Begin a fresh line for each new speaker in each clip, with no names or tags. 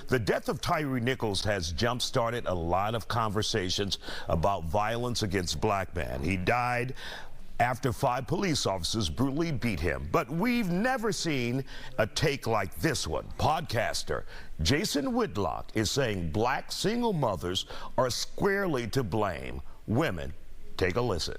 The death of Tyre Nichols has jump-started a lot of conversations about violence against black men. He died after 5 police officers brutally beat him. But we've never seen a take like this one. Podcaster Jason Whitlock is saying black single mothers are squarely to blame. Women, take a listen.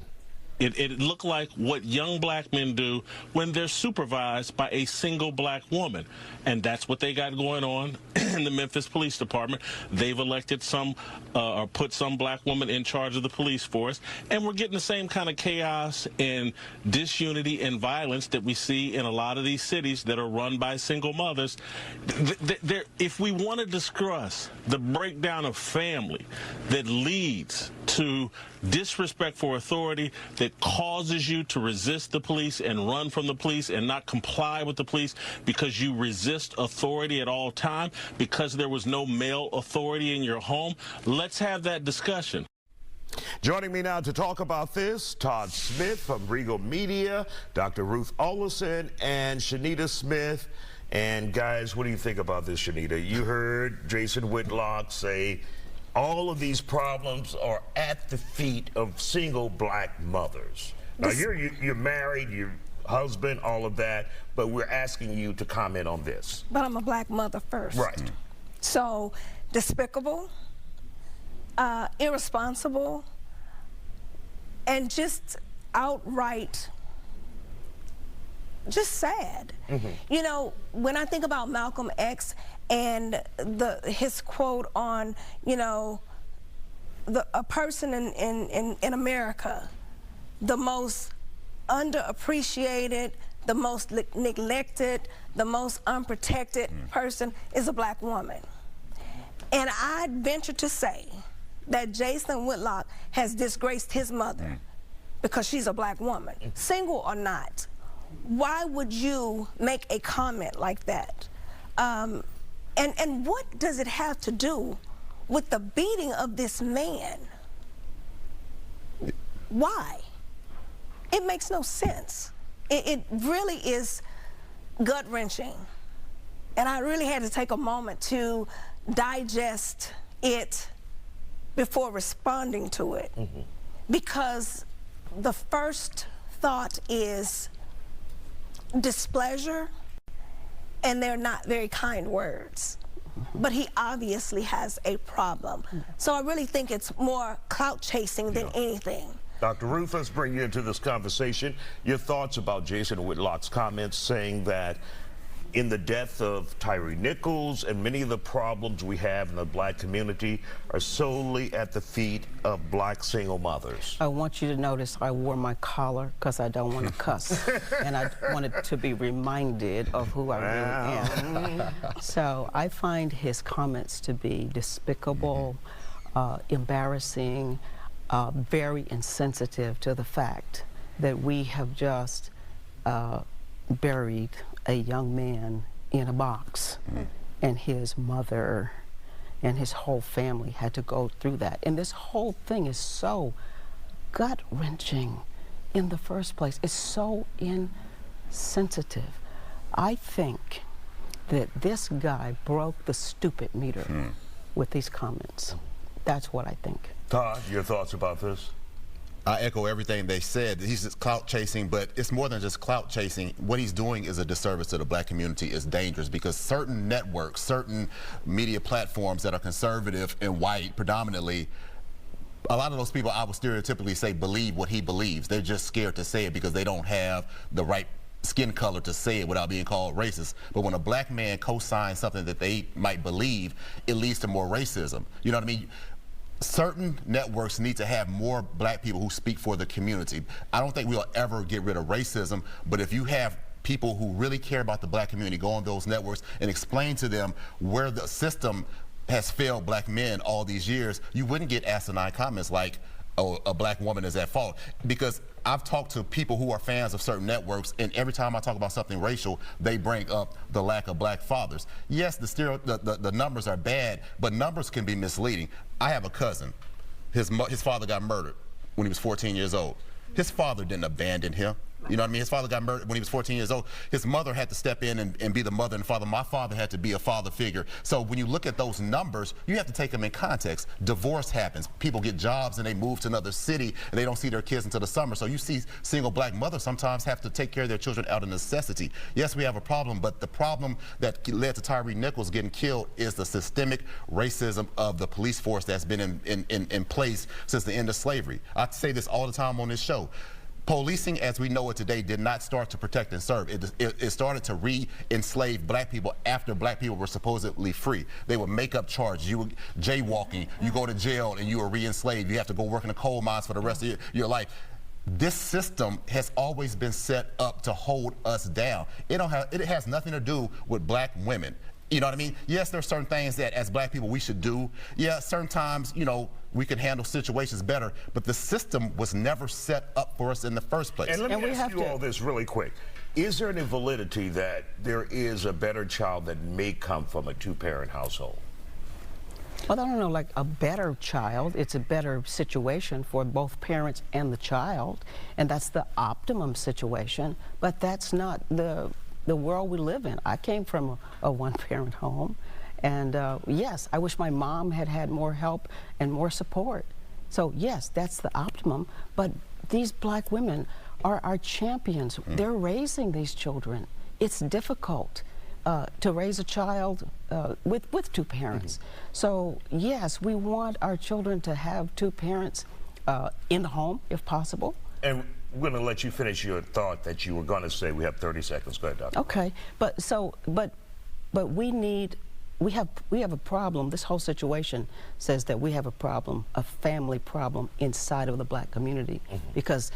It looked like what young black men do when they're supervised by a single black woman. And that's what they got going on in the Memphis Police Department. They've elected some or put some black woman in charge of the police force. And we're getting the same kind of chaos and disunity and violence that we see in a lot of these cities that are run by single mothers. If we want to discuss the breakdown of family that leads to disrespect for authority, that causes you to resist the police and run from the police and not comply with the police because you resist authority at all time, because there was no male authority in your home, let's have that discussion.
Joining me now to talk about this, Todd Smith from Regal Media, Dr. Ruth Olison, and Shanita Smith. And guys, what do you think about this, Shanita? You heard Jason Whitlock say all of these problems are at the feet of single black mothers. Now, you're married, your husband, all of that, but we're asking you to comment on this.
But I'm a black mother first.
Right.
So, despicable, irresponsible, and just outright just sad. You know, when I think about Malcolm X and his quote on, you know, a person in America, the most underappreciated, the most neglected, the most unprotected person is a black woman. And I'd venture to say that Jason Whitlock has disgraced his mother because she's a black woman, single or not. Why would you make a comment like that? And what does it have to do with the beating of this man? Why? It makes no sense. It really is gut-wrenching. And I really had to take a moment to digest it before responding to it. Because the first thought is displeasure, and they're not very kind words. But he obviously has a problem. So I really think it's more clout chasing than anything.
Dr. Ruth, let's bring you into this conversation. Your thoughts about Jason Whitlock's comments saying that in the death of Tyre Nichols and many of the problems we have in the black community are solely at the feet of black single mothers.
I want you to notice I wore my collar because I don't want to cuss. And I wanted to be reminded of who I really am. So I find his comments to be despicable, embarrassing, very insensitive to the fact that we have just buried a young man in a box, and his mother and his whole family had to go through that. And this whole thing is so gut-wrenching in the first place. It's so insensitive. I think that this guy broke the stupid meter with these comments. That's what I think.
Todd, your thoughts about this?
I echo everything they said. He's just clout chasing, but it's more than just clout chasing. What he's doing is a disservice to the black community. It's dangerous because certain networks, certain media platforms that are conservative and white predominantly, a lot of those people I would stereotypically say believe what he believes. They're just scared to say it because they don't have the right skin color to say it without being called racist. But when a black man co-signs something that they might believe, it leads to more racism. You know what I mean? Certain networks need to have more black people who speak for the community. I don't think we'll ever get rid of racism, but if you have people who really care about the black community go on those networks and explain to them where the system has failed black men all these years, you wouldn't get asinine comments like, oh, a black woman is at fault. Because I've talked to people who are fans of certain networks, and every time I talk about something racial, they bring up the lack of black fathers. Yes, the numbers are bad, but numbers can be misleading. I have a cousin. His father got murdered when he was 14 years old. His father didn't abandon him. You know what I mean? His father got murdered when he was 14 years old. His mother had to step in and be the mother and father. My father had to be a father figure. So when you look at those numbers, you have to take them in context. Divorce happens. People get jobs and they move to another city and they don't see their kids until the summer. So you see single black mothers sometimes have to take care of their children out of necessity. Yes, we have a problem, but the problem that led to Tyre Nichols getting killed is the systemic racism of the police force that's been in place since the end of slavery. I say this all the time on this show. Policing as we know it today did not start to protect and serve. It started to re-enslave black people after black people were supposedly free. They would make up charges. You were jaywalking, you go to jail and you were re-enslaved. You have to go work in the coal mines for the rest of your life. This system has always been set up to hold us down. It has nothing to do with black women. You know what I mean? Yes, there are certain things that as black people we should do. Yeah, certain times, you know, we can handle situations better, but the system was never set up for us in the first place.
And let me ask you all this really quick. Is there any validity that there is a better child that may come from a two-parent household?
Well, I don't know, like a better child. It's a better situation for both parents and the child, and that's the optimum situation, but that's not the world we live in. I came from a one-parent home, and yes, I wish my mom had had more help and more support. So yes, that's the optimum, but these black women are our champions. They're raising these children. It's difficult to raise a child with two parents. So yes, we want our children to have two parents in the home, if possible.
And we're going to let you finish your thought that you were going to say. We have 30 seconds. Go ahead, Doctor.
Okay, but we have a problem. This whole situation says that we have a problem, a family problem inside of the black community, because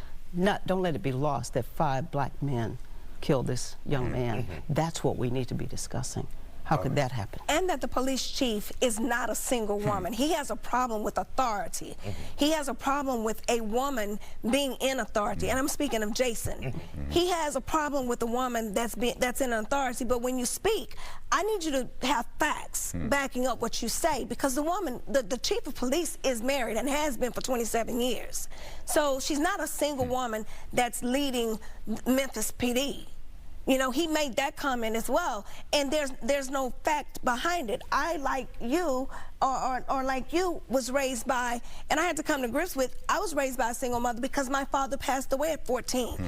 don't let it be lost that 5 black men killed this young man. That's what we need to be discussing. How could that happen?
And that the police chief is not a single woman. He has a problem with authority. He has a problem with a woman being in authority. And I'm speaking of Jason. He has a problem with a woman that's in authority. But when you speak, I need you to have facts backing up what you say, because the woman, the chief of police, is married and has been for 27 years. So she's not a single woman that's leading Memphis PD. You know, he made that comment as well, and there's no fact behind it. I, like you, or like you, was raised by, and I had to come to grips with, I was raised by a single mother because my father passed away at 14,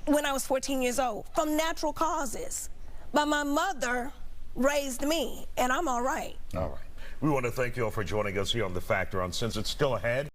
when I was 14 years old, from natural causes. But my mother raised me, and I'm all right.
All right. We want to thank you all for joining us here on The Factor Uncensored. Still ahead.